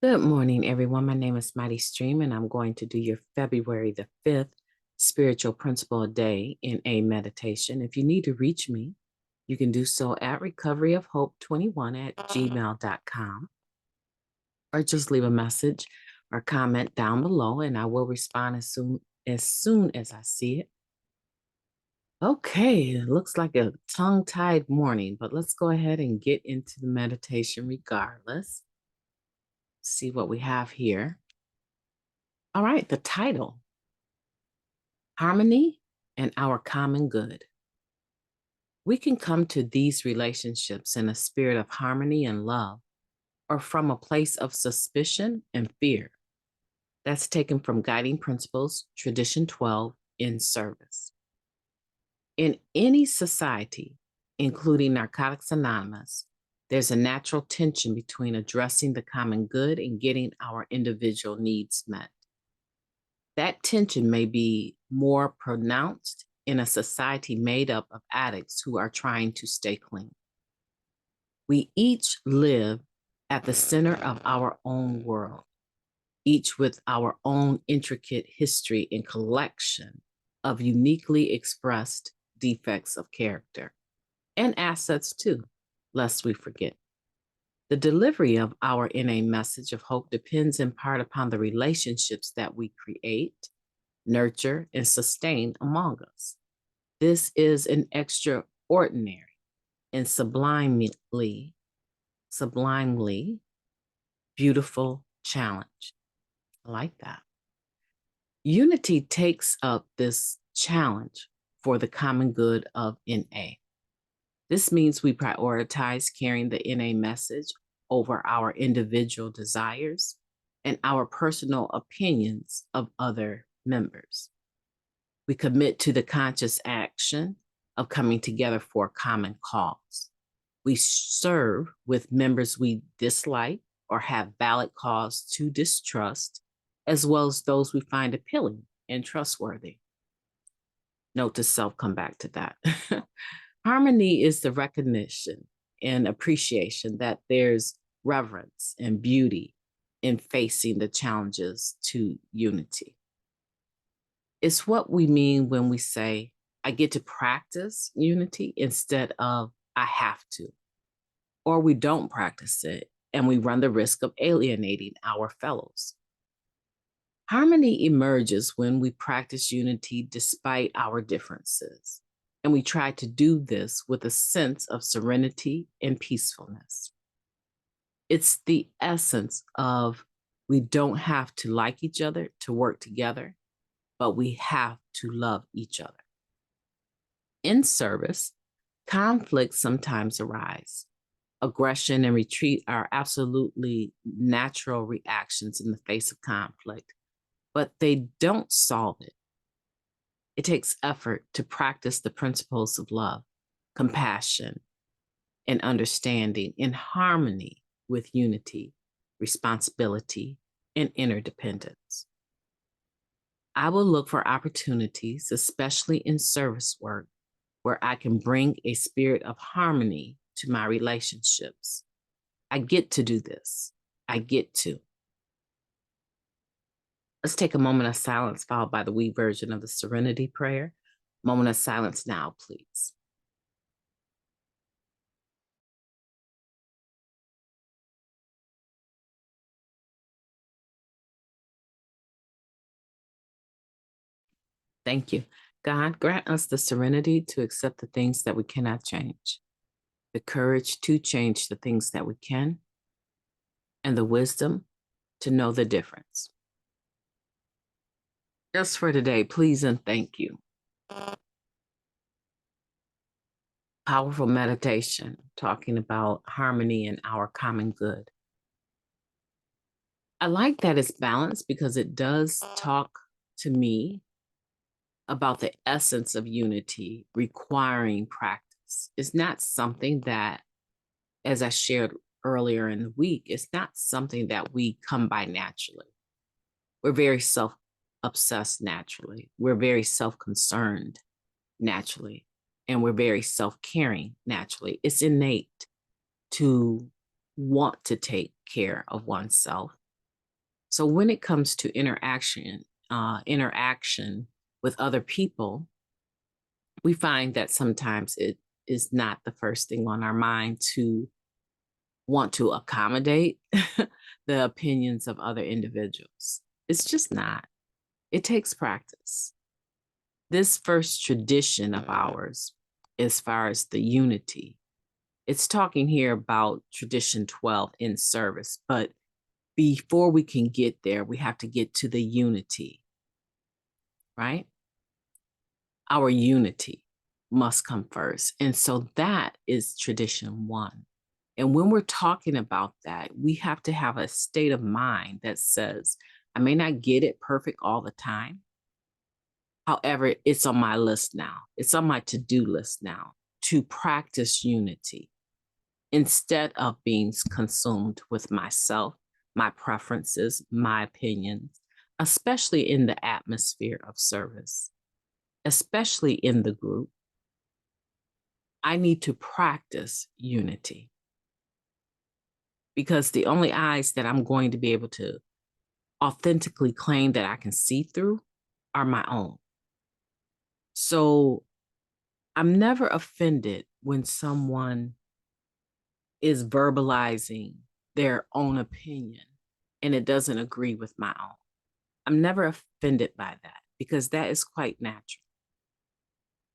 Good morning, everyone. My name is MightyStream, and I'm going to do your February the 5th spiritual principle a day in a meditation. If you need to reach me, you can do so at recoveryofhope21@gmail.com, or just leave a message or comment down below, and I will respond as soon as I see it. Okay, it looks like a tongue-tied morning, but let's go ahead and get into the meditation regardless. See what we have here. All right, the title: Harmony and Our Common Good. We can come to these relationships in a spirit of harmony and love, or from a place of suspicion and fear. That's taken from Guiding Principles, Tradition 12, in Service. In any society, including Narcotics Anonymous, there's a natural tension between addressing the common good and getting our individual needs met. That tension may be more pronounced in a society made up of addicts who are trying to stay clean. We each live at the center of our own world, each with our own intricate history and collection of uniquely expressed defects of character and assets too, lest we forget. The delivery of our NA message of hope depends in part upon the relationships that we create, nurture, and sustain among us. This is an extraordinary and sublimely beautiful challenge. I like that. Unity takes up this challenge for the common good of NA. This means we prioritize carrying the NA message over our individual desires and our personal opinions of other members. We commit to the conscious action of coming together for a common cause. We serve with members we dislike or have valid cause to distrust, as well as those we find appealing and trustworthy. Note to self, come back to that. Harmony is the recognition and appreciation that there's reverence and beauty in facing the challenges to unity. It's what we mean when we say, I get to practice unity instead of I have to, or we don't practice it and we run the risk of alienating our fellows. Harmony emerges when we practice unity despite our differences, and we try to do this with a sense of serenity and peacefulness. It's the essence of we don't have to like each other to work together, but we have to love each other. In service, conflicts sometimes arise. Aggression and retreat are absolutely natural reactions in the face of conflict, but they don't solve it. It takes effort to practice the principles of love, compassion, and understanding in harmony with unity, responsibility, and interdependence. I will look for opportunities, especially in service work, where I can bring a spirit of harmony to my relationships. I get to do this. I get to. Let's take a moment of silence, followed by the we version of the Serenity Prayer. Moment of silence now, please. Thank you. God, grant us the serenity to accept the things that we cannot change, the courage to change the things that we can, and the wisdom to know the difference. Just for today, please and thank you. Powerful meditation, talking about harmony and our common good. I like that it's balanced because it does talk to me about the essence of unity requiring practice. It's not something that, as I shared earlier in the week, it's not something that we come by naturally. We're very self-obsessed naturally. We're very self-concerned naturally. And we're very self-caring naturally. It's innate to want to take care of oneself So when it comes to interaction with other people, we find that sometimes it is not the first thing on our mind to want to accommodate the opinions of other individuals. It's just not. It takes practice. This first tradition of ours, as far as the unity, it's talking here about tradition 12 in service, but before we can get there, we have to get to the unity, right? Our unity must come first. And so that is tradition 1. And when we're talking about that, we have to have a state of mind that says, I may not get it perfect all the time. However, it's on my list now. It's on my to-do list now to practice unity instead of being consumed with myself, my preferences, my opinions, especially in the atmosphere of service, especially in the group. I need to practice unity because the only eyes that I'm going to be able to authentically claim that I can see through are my own. So I'm never offended when someone is verbalizing their own opinion and it doesn't agree with my own. I'm never offended by that because that is quite natural.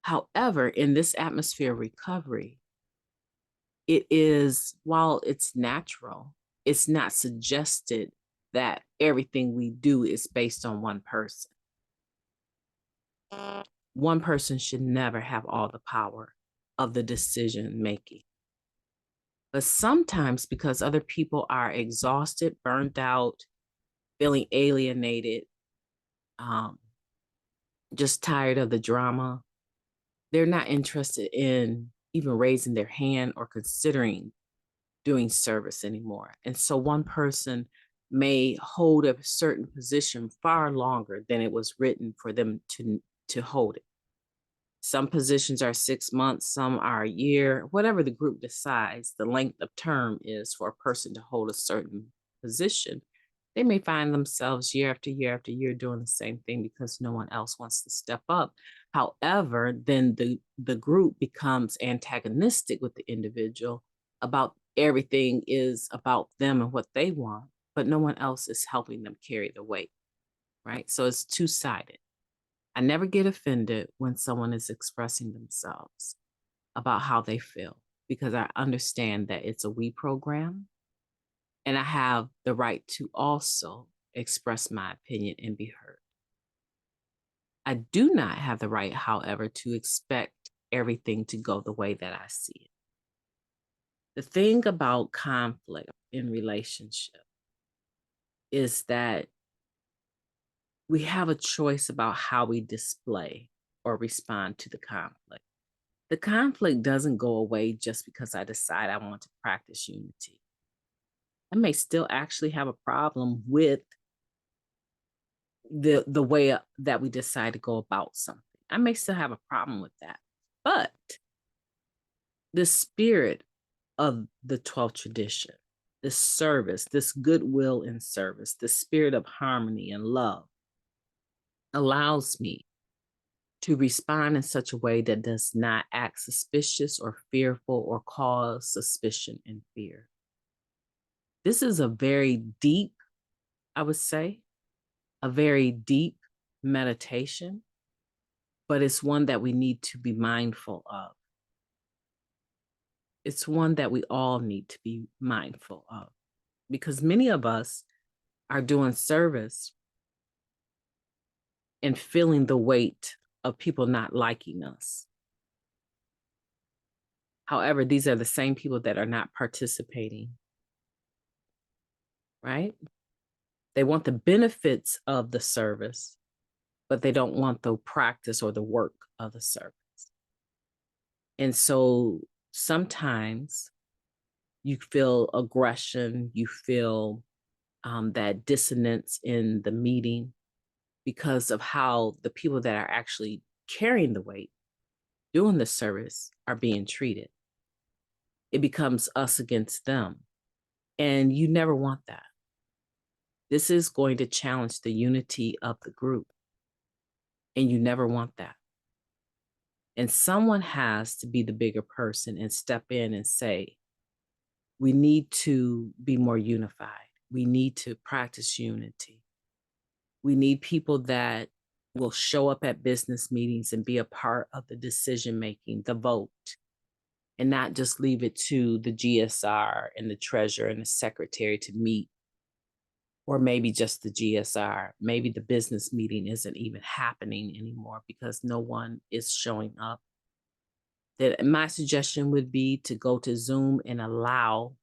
However, in this atmosphere of recovery, it is, while it's natural, it's not suggested that everything we do is based on one person. One person should never have all the power of the decision making. But sometimes, because other people are exhausted, burned out, feeling alienated, just tired of the drama, they're not interested in even raising their hand or considering doing service anymore. And so one person may hold a certain position far longer than it was written for them to hold it. Some positions are 6 months, some are a year, whatever the group decides the length of term is for a person to hold a certain position. They may find themselves year after year after year doing the same thing because no one else wants to step up. However, then the group becomes antagonistic with the individual about everything is about them and what they want, but no one else is helping them carry the weight, right? So it's two-sided. I never get offended when someone is expressing themselves about how they feel because I understand that it's a we program and I have the right to also express my opinion and be heard. I do not have the right, however, to expect everything to go the way that I see it. The thing about conflict in relationship is that we have a choice about how we display or respond to the conflict. The conflict doesn't go away just because I decide I want to practice unity. I may still actually have a problem with the way that we decide to go about something. I may still have a problem with that. But the spirit of the 12th tradition, this service, this goodwill in service, the spirit of harmony and love allows me to respond in such a way that does not act suspicious or fearful or cause suspicion and fear. This is a very deep, I would say, a very deep meditation, but it's one that we need to be mindful of. It's one that we all need to be mindful of because many of us are doing service and feeling the weight of people not liking us. However, these are the same people that are not participating, right? They want the benefits of the service, but they don't want the practice or the work of the service. And so sometimes you feel aggression, you feel that dissonance in the meeting because of how the people that are actually carrying the weight, doing the service, are being treated. It becomes us against them. And you never want that. This is going to challenge the unity of the group, and you never want that. And someone has to be the bigger person and step in and say, we need to be more unified. We need to practice unity. We need people that will show up at business meetings and be a part of the decision making, the vote, and not just leave it to the GSR and the treasurer and the secretary to meet, or maybe just the GSR. Maybe the business meeting isn't even happening anymore because no one is showing up. That my suggestion would be to go to Zoom and allow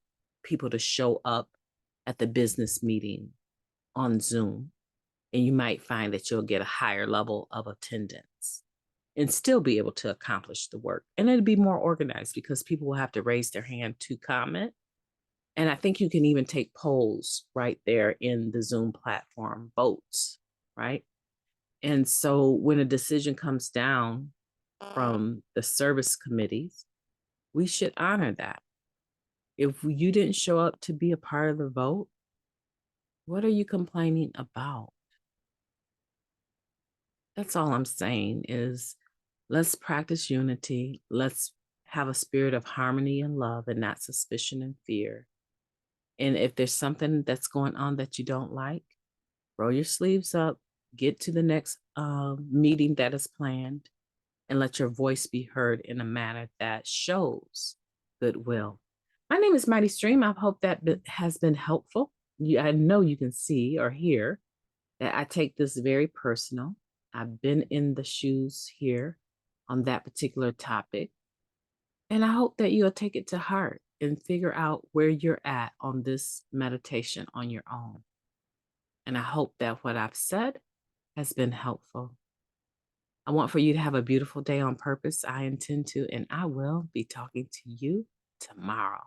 people to show up at the business meeting on Zoom. And you might find that you'll get a higher level of attendance and still be able to accomplish the work. And it'll be more organized because people will have to raise their hand to comment. And I think you can even take polls right there in the Zoom platform, votes, right? And so when a decision comes down from the service committees, we should honor that. If you didn't show up to be a part of the vote, what are you complaining about? That's all I'm saying is let's practice unity. Let's have a spirit of harmony and love and not suspicion and fear. And if there's something that's going on that you don't like, roll your sleeves up, get to the next meeting that is planned, and let your voice be heard in a manner that shows goodwill. My name is Mighty Stream. I hope that has been helpful. I know you can see or hear that I take this very personal. I've been in the shoes here on that particular topic. And I hope that you'll take it to heart and figure out where you're at on this meditation on your own. And I hope that what I've said has been helpful. I want for you to have a beautiful day on purpose. I intend to, and I will be talking to you tomorrow.